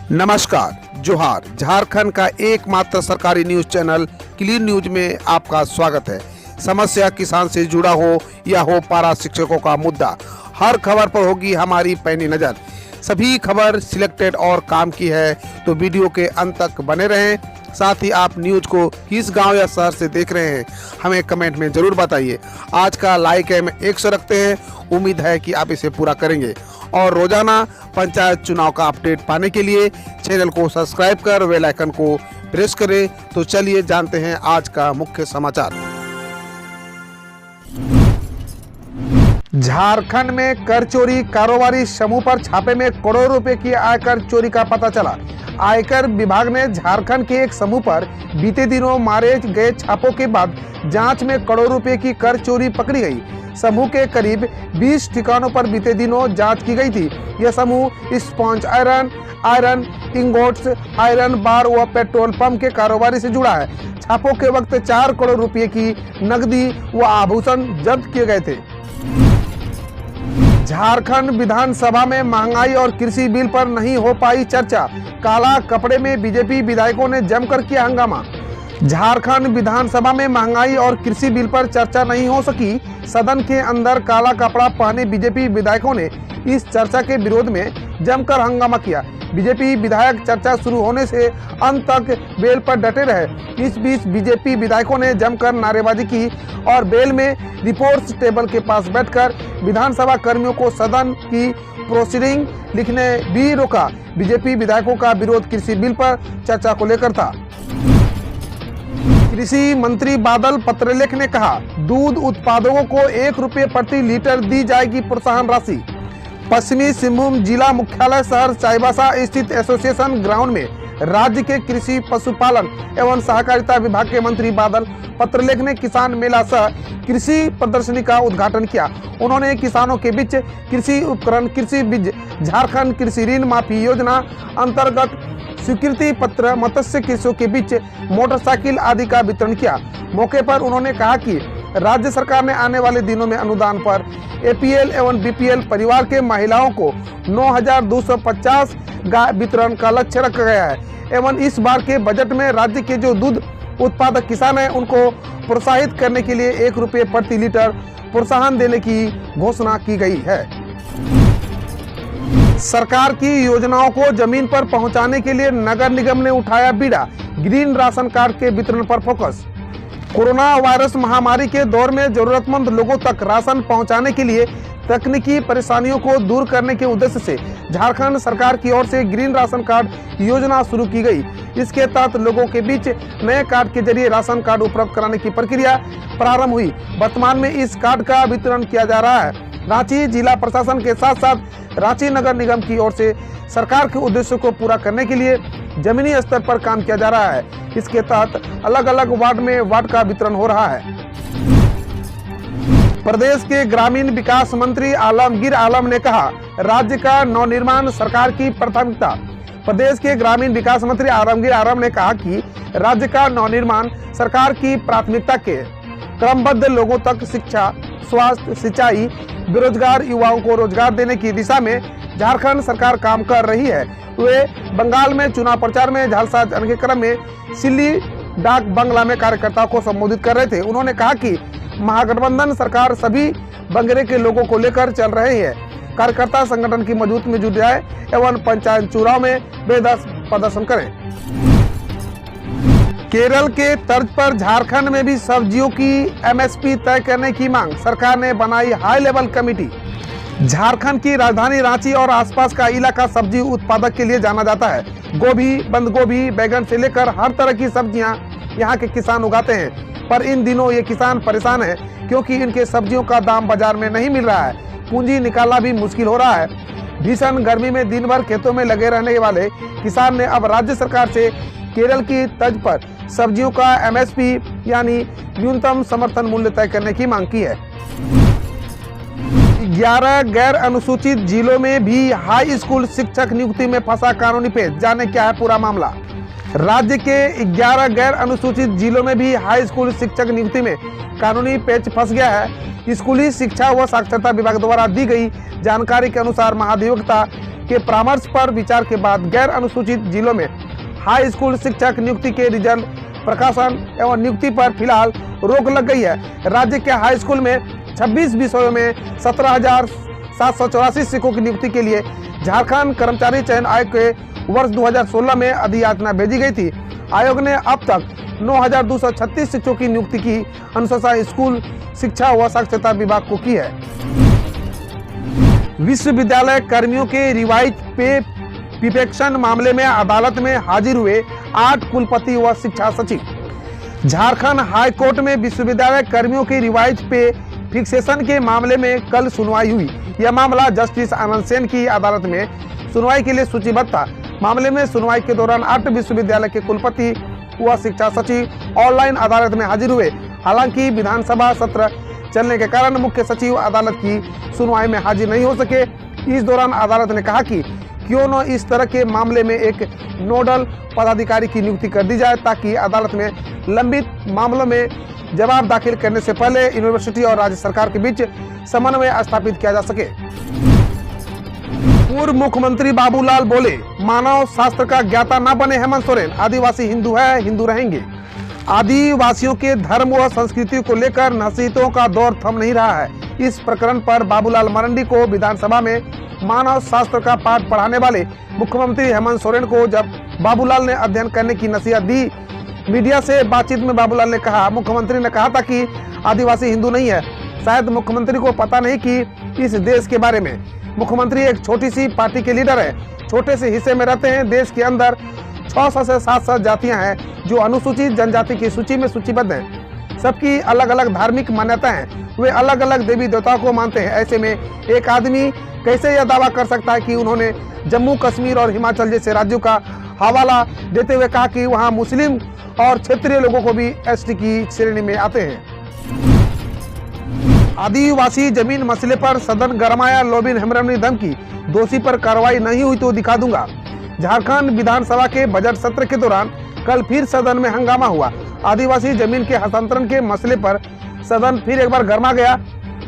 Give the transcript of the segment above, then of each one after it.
नमस्कार, जोहार। झारखंड का एकमात्र सरकारी न्यूज चैनल क्लीन न्यूज में आपका स्वागत है। समस्या किसान से जुड़ा हो या हो पारा शिक्षकों का मुद्दा, हर खबर पर होगी हमारी पैनी नज़र। सभी खबर सिलेक्टेड और काम की है, तो वीडियो के अंत तक बने रहें। साथ ही आप न्यूज को किस गांव या शहर से देख रहे हैं, हमें कमेंट में जरूर बताइए। आज का लाइक है 100 रखते हैं, उम्मीद है कि आप इसे पूरा करेंगे। और रोजाना पंचायत चुनाव का अपडेट पाने के लिए चैनल को सब्सक्राइब कर बेल आइकन को प्रेस करें। तो चलिए जानते हैं आज का मुख्य समाचार। झारखंड में कर चोरी कारोबारी समूह पर छापे में करोड़ों रुपए की आयकर चोरी का पता चला। आयकर विभाग ने झारखंड के एक समूह पर बीते दिनों मारे गए छापों के बाद जांच में करोड़ों रुपए की कर चोरी पकड़ी गई। समूह के करीब 20 ठिकानों पर बीते दिनों जांच की गई थी। यह समूह sponge iron ingots, iron bar व पेट्रोल पंप के कारोबारी से जुड़ा है। छापों के वक्त 4 करोड़ रुपए की नकदी व आभूषण जब्त किए गए थे। झारखंड विधानसभा में महंगाई और कृषि बिल पर नहीं हो पाई चर्चा। काला कपड़े में बीजेपी विधायकों ने जमकर किया हंगामा। झारखंड विधानसभा में महंगाई और कृषि बिल पर चर्चा नहीं हो सकी। सदन के अंदर काला कपड़ा पहने बीजेपी विधायकों ने इस चर्चा के विरोध में जमकर हंगामा किया। बीजेपी विधायक चर्चा शुरू होने से अंत तक बेल पर डटे रहे। इस बीच बीजेपी विधायकों ने जमकर नारेबाजी की और बेल में रिपोर्ट्स टेबल के पास बैठकर विधानसभा कर्मियों को सदन की प्रोसीडिंग लिखने भी रोका। बीजेपी विधायकों का विरोध कृषि बिल पर चर्चा को लेकर था। कृषि मंत्री बादल पत्रलेख ने कहा, दूध उत्पादकों को 1 रुपये प्रति लीटर दी जाएगी प्रोत्साहन राशि। पश्चिमी सिंहभूम जिला मुख्यालय शहर चाईबासा स्थित एसोसिएशन ग्राउंड में राज्य के कृषि पशुपालन एवं सहकारिता विभाग के मंत्री बादल पत्रलेख ने किसान मेला सह कृषि प्रदर्शनी का उद्घाटन किया। उन्होंने किसानों के बीच कृषि उपकरण, कृषि बीज, झारखंड कृषि ऋण माफी योजना अंतर्गत स्वीकृति पत्र, मत्स्य कृषियों के बीच मोटरसाइकिल आदि का वितरण किया। मौके पर उन्होंने कहा कि राज्य सरकार ने आने वाले दिनों में अनुदान पर एपीएल एवं बीपीएल परिवार के महिलाओं को 9,250 गाय वितरण का लक्ष्य रखा गया है एवं इस बार के बजट में राज्य के जो दूध उत्पादक किसान हैं उनको प्रोत्साहित करने के लिए 1 रुपये प्रति लीटर प्रोत्साहन देने की घोषणा की गई है। सरकार की योजनाओं को जमीन पर पहुंचाने के लिए नगर निगम ने उठाया बीड़ा। ग्रीन राशन कार्ड के वितरण पर फोकस। कोरोना वायरस महामारी के दौर में जरूरतमंद लोगों तक राशन पहुंचाने के लिए तकनीकी परेशानियों को दूर करने के उद्देश्य से झारखंड सरकार की ओर से ग्रीन राशन कार्ड योजना शुरू की गई। इसके तहत लोगों के बीच नए कार्ड के जरिए राशन कार्ड उपलब्ध कराने की प्रक्रिया प्रारंभ हुई। वर्तमान में इस कार्ड का वितरण किया जा रहा है। रांची जिला प्रशासन के साथ साथ रांची नगर निगम की ओर से सरकार के उद्देश्यों को पूरा करने के लिए जमीनी स्तर पर काम किया जा रहा है। इसके तहत अलग अलग वार्ड में वार्ड का वितरण हो रहा है। प्रदेश के ग्रामीण विकास मंत्री आलमगीर आलम ने कहा, राज्य का नवनिर्माण सरकार की प्राथमिकता। प्रदेश के ग्रामीण विकास मंत्री आलमगीर आलम ने कहा कि राज्य का नवनिर्माण सरकार की प्राथमिकता के क्रमबद्ध लोगों तक शिक्षा, स्वास्थ्य, सिंचाई, बेरोजगार युवाओं को रोजगार देने की दिशा में झारखंड सरकार काम कर रही है। वे बंगाल में चुनाव प्रचार में झालसा जाने के क्रम में सिल्ली डाक बंगला में कार्यकर्ताओं को संबोधित कर रहे थे। उन्होंने कहा कि महागठबंधन सरकार सभी बंगरे के लोगों को लेकर चल रही है। कार्यकर्ता संगठन की मजबूती में जुट जाए एवं पंचायत चुनाव में बेदस प्रदर्शन करें। केरल के तर्ज पर झारखंड में भी सब्जियों की एमएसपी तय करने की मांग। सरकार ने बनाई हाई लेवल कमेटी। झारखंड की राजधानी रांची और आसपास का इलाका सब्जी उत्पादक के लिए जाना जाता है। गोभी, बंद गोभी, बैगन से लेकर हर तरह की सब्जियां यहाँ के किसान उगाते हैं। पर इन दिनों ये किसान परेशान है क्योंकि इनके सब्जियों का दाम बाजार में नहीं मिल रहा है। पूंजी निकालना भी मुश्किल हो रहा है। भीषण गर्मी में दिन भर खेतों में लगे रहने वाले किसान ने अब राज्य सरकार से केरल की तर्ज पर सब्जियों का एमएसपी यानी न्यूनतम समर्थन मूल्य तय करने की मांग की है। 11 गैर अनुसूचित जिलों में भी हाई स्कूल शिक्षक नियुक्ति में फंसा कानूनी पेच। जाने क्या है पूरा मामला। राज्य के 11 गैर अनुसूचित जिलों में भी हाई स्कूल शिक्षक नियुक्ति में कानूनी पेच फंस गया है। स्कूली शिक्षा व साक्षरता विभाग द्वारा दी गई जानकारी के अनुसार महाधिवक्ता के परामर्श पर विचार के बाद गैर अनुसूचित जिलों में हाई स्कूल शिक्षक नियुक्ति के रिजल्ट प्रकाशन एवं नियुक्ति पर फिलहाल रोक लग गई है। राज्य के हाई स्कूल में 26 विषयों में 17,784 शिक्षकों की नियुक्ति के लिए झारखंड कर्मचारी चयन आयोग के वर्ष 2016 में अधियाचना भेजी गई थी। आयोग ने अब तक 9,236 शिक्षकों की नियुक्ति की अनुशंसा स्कूल शिक्षा व साक्षरता विभाग को की है। विश्वविद्यालय कर्मियों के रिवाइज पे पिपेक्शन मामले में अदालत में हाजिर हुए 8 कुलपति व शिक्षा सचिव। झारखंड हाई कोर्ट में विश्वविद्यालय कर्मियों के रिवाइज पे फिक्सेशन के मामले में कल सुनवाई हुई। यह मामला जस्टिस आनंद सेन की अदालत में सुनवाई के लिए सूचीबद्ध था। मामले में सुनवाई के दौरान 8 विश्वविद्यालय के कुलपति व शिक्षा सचिव ऑनलाइन अदालत में हाजिर हुए। हालांकि विधानसभा सत्र चलने के कारण मुख्य सचिव अदालत की सुनवाई में हाजिर नहीं हो सके। इस दौरान अदालत ने कहा कि क्यों न इस तरह के मामले में एक नोडल पदाधिकारी की नियुक्ति कर दी जाए, ताकि अदालत में लंबित मामलों में जवाब दाखिल करने से पहले यूनिवर्सिटी और राज्य सरकार के बीच समन्वय स्थापित किया जा सके। पूर्व मुख्यमंत्री बाबूलाल बोले, मानव शास्त्र का ज्ञाता न बने हेमंत सोरेन, आदिवासी हिंदू है, हिंदू रहेंगे। आदिवासियों के धर्म व संस्कृति को लेकर नसीहतों का दौर थम नहीं रहा है। इस प्रकरण पर बाबूलाल मरंडी को विधानसभा में मानव शास्त्र का पाठ पढ़ाने वाले मुख्यमंत्री हेमंत सोरेन को जब बाबूलाल ने अध्ययन करने की नसीहत दी, मीडिया से बातचीत में बाबूलाल ने कहा, मुख्यमंत्री ने कहा था कि आदिवासी हिंदू नहीं है। शायद मुख्यमंत्री को पता नहीं कि इस देश के बारे में। मुख्यमंत्री एक छोटी सी पार्टी के लीडर है, छोटे से हिस्से में रहते हैं। देश के अंदर 600 से 700 जातियां हैं जो अनुसूचित जनजाति की सूची में सूचीबद्ध हैं। सबकी अलग अलग धार्मिक मान्यता है, वे अलग अलग देवी देवताओं को मानते हैं। ऐसे में एक आदमी कैसे यह दावा कर सकता है कि उन्होंने जम्मू कश्मीर और हिमाचल जैसे राज्यों का हवाला देते हुए कहा कि वहां मुस्लिम और क्षेत्रीय लोगों को भी एसटी की श्रेणी में आते हैं। आदिवासी जमीन मसले पर सदन गरमाया, लोबिन हेम्ब्रम ने धमकी, दोषी पर कार्रवाई नहीं हुई तो दिखा दूंगा। झारखंड विधानसभा के बजट सत्र के दौरान कल फिर सदन में हंगामा हुआ। आदिवासी जमीन के हस्तांतरण के मसले पर सदन फिर एक बार गरमा गया।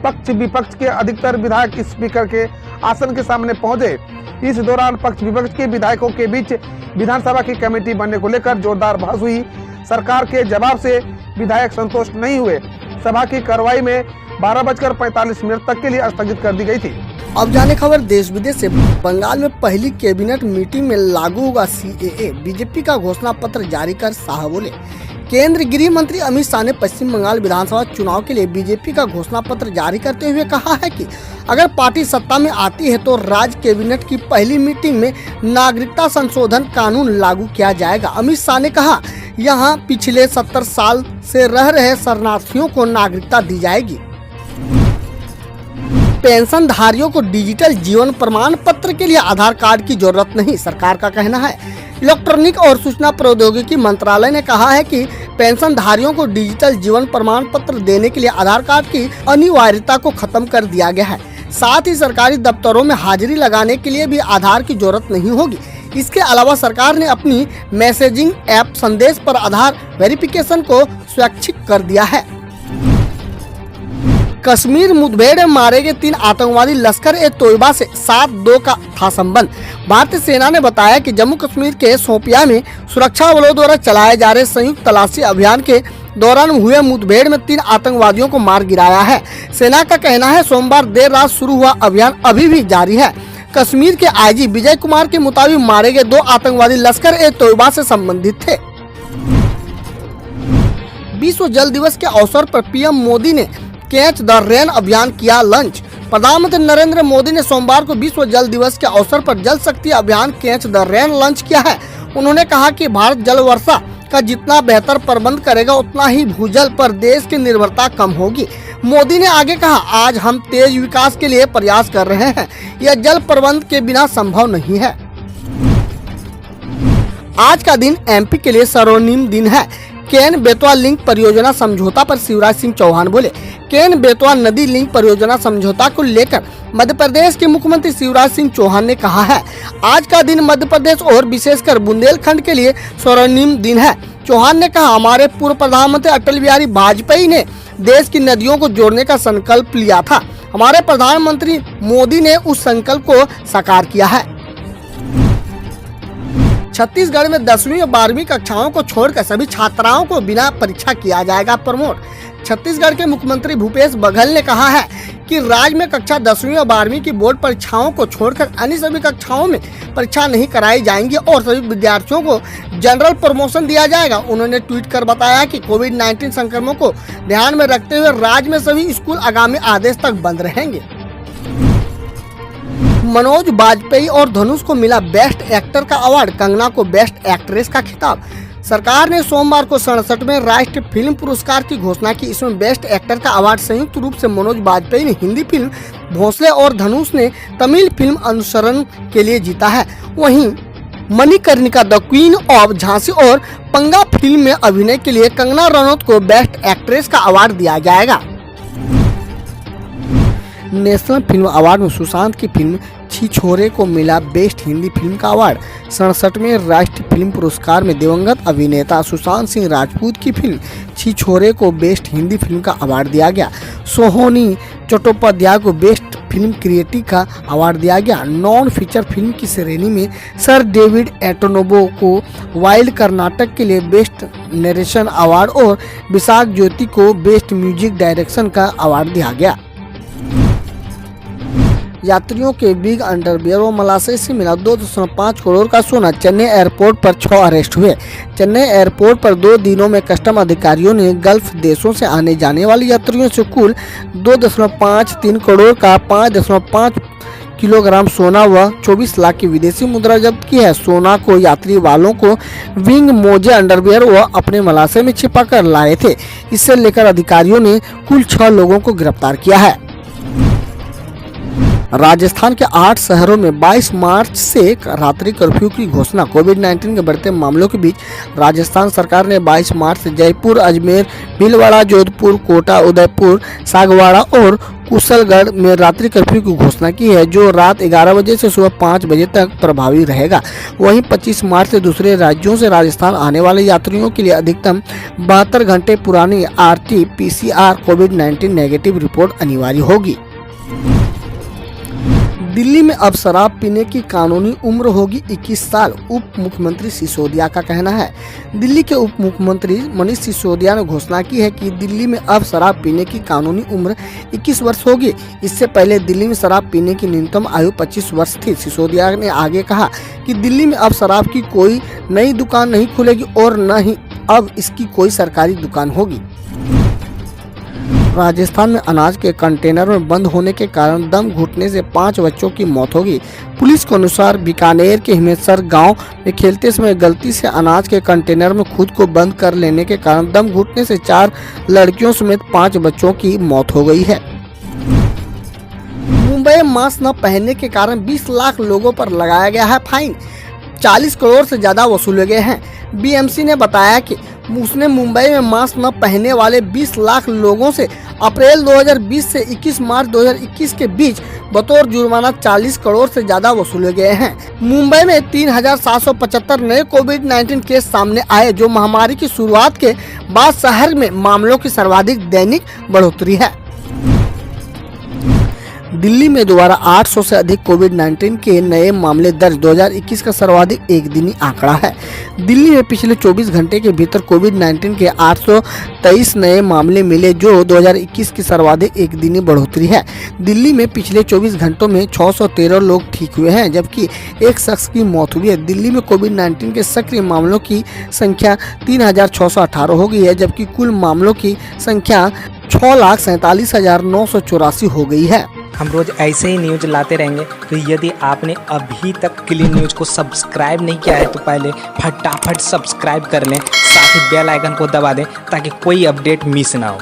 पक्ष विपक्ष के अधिकतर विधायक स्पीकर के आसन के सामने पहुंचे। इस दौरान पक्ष विपक्ष के विधायकों के बीच विधानसभा की कमेटी बनने को लेकर जोरदार बहस हुई। सरकार के जवाब से विधायक संतुष्ट नहीं हुए। सभा की कार्रवाई में 12:45 तक के लिए स्थगित कर दी गई थी। अब जाने खबर देश विदेश से। बंगाल में पहली कैबिनेट मीटिंग में लागू होगा CAA। बीजेपी का घोषणा पत्र जारी कर शाह बोले, केंद्रीय गृह मंत्री अमित शाह ने पश्चिम बंगाल विधानसभा चुनाव के लिए बीजेपी का घोषणा पत्र जारी करते हुए कहा है कि अगर पार्टी सत्ता में आती है तो राज्य कैबिनेट की पहली मीटिंग में नागरिकता संशोधन कानून लागू किया जाएगा। अमित शाह ने कहा, यहाँ पिछले 70 साल से रह रहे शरणार्थियों को नागरिकता दी जाएगी। पेंशन धारियों को डिजिटल जीवन प्रमाण पत्र के लिए आधार कार्ड की जरूरत नहीं, सरकार का कहना है। इलेक्ट्रॉनिक और सूचना प्रौद्योगिकी मंत्रालय ने कहा है कि पेंशन धारियों को डिजिटल जीवन प्रमाण पत्र देने के लिए आधार कार्ड की अनिवार्यता को खत्म कर दिया गया है। साथ ही सरकारी दफ्तरों में हाजिरी लगाने के लिए भी आधार की जरूरत नहीं होगी। इसके अलावा सरकार ने अपनी मैसेजिंग ऐप संदेश पर आधार वेरिफिकेशन को स्वैच्छिक कर दिया है। कश्मीर मुठभेड़ में मारे गए 3 आतंकवादी लश्कर-ए-तोयबा से 7/2 का था संबंध। भारतीय सेना ने बताया कि जम्मू कश्मीर के शोपियां में सुरक्षा बलों द्वारा चलाए जा रहे संयुक्त तलाशी अभियान के दौरान हुए मुठभेड़ में 3 आतंकवादियों को मार गिराया है। सेना का कहना है सोमवार देर रात शुरू हुआ अभियान अभी भी जारी है। कश्मीर के IG विजय कुमार के मुताबिक मारे गए 2 आतंकवादी लश्कर-ए-तोयबा से संबंधित थे। विश्व जल दिवस के अवसर पर PM मोदी ने कैच द रेन अभियान किया लॉन्च। प्रधानमंत्री नरेंद्र मोदी ने सोमवार को विश्व जल दिवस के अवसर पर जल शक्ति अभियान कैच द रेन लॉन्च किया है। उन्होंने कहा कि भारत जल वर्षा का जितना बेहतर प्रबंध करेगा उतना ही भूजल पर देश की निर्भरता कम होगी। मोदी ने आगे कहा, आज हम तेज विकास के लिए प्रयास कर रहे हैं, यह जल प्रबंध के बिना संभव नहीं है। आज का दिन MP के लिए स्वर्णिम दिन है। केन बेतवा लिंक परियोजना समझौता पर शिवराज सिंह चौहान बोले, केन बेतवा नदी लिंक परियोजना समझौता को लेकर मध्य प्रदेश के मुख्यमंत्री शिवराज सिंह चौहान ने कहा है, आज का दिन मध्य प्रदेश और विशेषकर बुंदेलखंड के लिए स्वर्णिम दिन है। चौहान ने कहा, हमारे पूर्व प्रधानमंत्री अटल बिहारी वाजपेयी ने देश की नदियों को जोड़ने का संकल्प लिया था। हमारे प्रधानमंत्री मोदी ने उस संकल्प को साकार किया है। छत्तीसगढ़ में 10वीं और 12वीं कक्षाओं को छोड़कर सभी छात्राओं को बिना परीक्षा किया जाएगा प्रमोट। छत्तीसगढ़ के मुख्यमंत्री भूपेश बघेल ने कहा है कि राज्य में कक्षा 10वीं और 12वीं की बोर्ड परीक्षाओं को छोड़कर अन्य सभी कक्षाओं में परीक्षा नहीं कराई जाएंगी और सभी विद्यार्थियों को जनरल प्रमोशन दिया जाएगा। उन्होंने ट्वीट कर बताया कि कोविड-19 संक्रमण को ध्यान में रखते हुए राज्य में सभी स्कूल आगामी आदेश तक बंद रहेंगे। मनोज बाजपेयी और धनुष को मिला बेस्ट एक्टर का अवार्ड, कंगना को बेस्ट एक्ट्रेस का खिताब। सरकार ने सोमवार को 67वें राष्ट्रीय फिल्म पुरस्कार की घोषणा की। इसमें बेस्ट एक्टर का अवार्ड संयुक्त रूप से मनोज बाजपेयी ने हिंदी फिल्म भोंसले और धनुष ने तमिल फिल्म अनुसरण के लिए जीता है। वहीं Manikarnika the queen of Jhansi और पंगा फिल्म में अभिनय के लिए कंगना रनौत को बेस्ट एक्ट्रेस का अवार्ड दिया जाएगा। नेशनल फिल्म अवार्ड में सुशांत की फिल्म छिछोरे को मिला बेस्ट हिंदी फिल्म का अवार्ड। 67वें राष्ट्रीय फिल्म पुरस्कार में दिवंगत अभिनेता सुशांत सिंह राजपूत की फिल्म छिछोरे को बेस्ट हिंदी फिल्म का अवार्ड दिया गया। सोहोनी चट्टोपाध्याय को बेस्ट फिल्म क्रिएटिव का अवार्ड दिया गया। नॉन फीचर फिल्म की श्रेणी में सर डेविड एटोनोबो को वाइल्ड कर्नाटक के लिए बेस्ट नरेशन अवार्ड और विशाख ज्योति को बेस्ट म्यूजिक डायरेक्शन का अवार्ड दिया गया। यात्रियों के बिग अंडरवियर व मलाशय से मिला 2.5 करोड़ का सोना। चेन्नई एयरपोर्ट पर 6 अरेस्ट हुए। चेन्नई एयरपोर्ट पर 2 दिनों में कस्टम अधिकारियों ने गल्फ देशों से आने जाने वाले यात्रियों से कुल 2.53 करोड़ का 5.5 किलोग्राम सोना व 24 लाख की विदेशी मुद्रा जब्त की है। सोना को यात्री वालों को विंग मोजे अंडरवियर व अपने मलाशय में छिपा कर लाए थे। इससे लेकर अधिकारियों ने कुल 6 लोगों को गिरफ्तार किया है। राजस्थान के 8 शहरों में 22 मार्च से रात्रि कर्फ्यू की घोषणा। कोविड-19 के बढ़ते मामलों के बीच राजस्थान सरकार ने 22 मार्च से जयपुर, अजमेर, भीलवाड़ा, जोधपुर, कोटा, उदयपुर, सागवाड़ा और कुशलगढ़ में रात्रि कर्फ्यू की घोषणा की है, जो रात 11 बजे से सुबह 5 बजे तक प्रभावी रहेगा। वहीं 25 मार्च से दूसरे राज्यों से राजस्थान आने वाले यात्रियों के लिए अधिकतम 72 घंटे पुरानी RT-PCR कोविड-19 नेगेटिव रिपोर्ट अनिवार्य होगी। दिल्ली में अब शराब पीने की कानूनी उम्र होगी 21 साल, उप मुख्यमंत्री सिसोदिया का कहना है। दिल्ली के उप मुख्यमंत्री मनीष सिसोदिया ने घोषणा की है कि दिल्ली में अब शराब पीने की कानूनी उम्र 21 वर्ष होगी। इससे पहले दिल्ली में शराब पीने की न्यूनतम आयु 25 वर्ष थी। सिसोदिया ने आगे कहा कि दिल्ली में अब शराब की कोई नई दुकान नहीं खुलेगी और न ही अब इसकी कोई सरकारी दुकान होगी। राजस्थान में अनाज के कंटेनर में बंद होने के कारण दम घुटने से 5 बच्चों की मौत हो गई। पुलिस के अनुसार बीकानेर के हिमेसर गांव में खेलते समय गलती से अनाज के कंटेनर में खुद को बंद कर लेने के कारण दम घुटने से 4 लड़कियों समेत 5 बच्चों की मौत हो गई है। मुंबई में मास्क न पहनने के कारण 20 लाख लोगों पर लगाया गया है फाइन। 40 करोड़ से ज्यादा वसूले गए हैं। BMC ने बताया कि उसने मुंबई में मास्क न पहनने वाले 20 लाख लोगों से अप्रैल 2020 से 21 मार्च 2021 के बीच बतौर जुर्माना 40 करोड़ से ज्यादा वसूले गए हैं। मुंबई में 3775 नए कोविड-19 केस सामने आए, जो महामारी की शुरुआत के बाद शहर में मामलों की सर्वाधिक दैनिक बढ़ोतरी है। दिल्ली में दोबारा 800 से अधिक कोविड-19 के नए मामले दर्ज। 2021 का सर्वाधिक एक दिनी आंकड़ा है। दिल्ली में पिछले 24 घंटे के भीतर कोविड-19 के 823 नए मामले मिले, जो 2021 की सर्वाधिक एक दिनी बढ़ोतरी है। दिल्ली में पिछले 24 घंटों में 613 लोग ठीक हुए हैं, जबकि एक शख्स की मौत हुई है। दिल्ली में कोविड-19 के सक्रिय मामलों की संख्या 3618 हो गई है, जबकि कुल मामलों की संख्या 6,47,984 हो गई है। हम रोज ऐसे ही न्यूज लाते रहेंगे, तो यदि आपने अभी तक क्लीन न्यूज को सब्सक्राइब नहीं किया है तो पहले फटाफट सब्सक्राइब कर लें, साथ ही बेल आइकन को दबा दें ताकि कोई अपडेट मिस ना हो।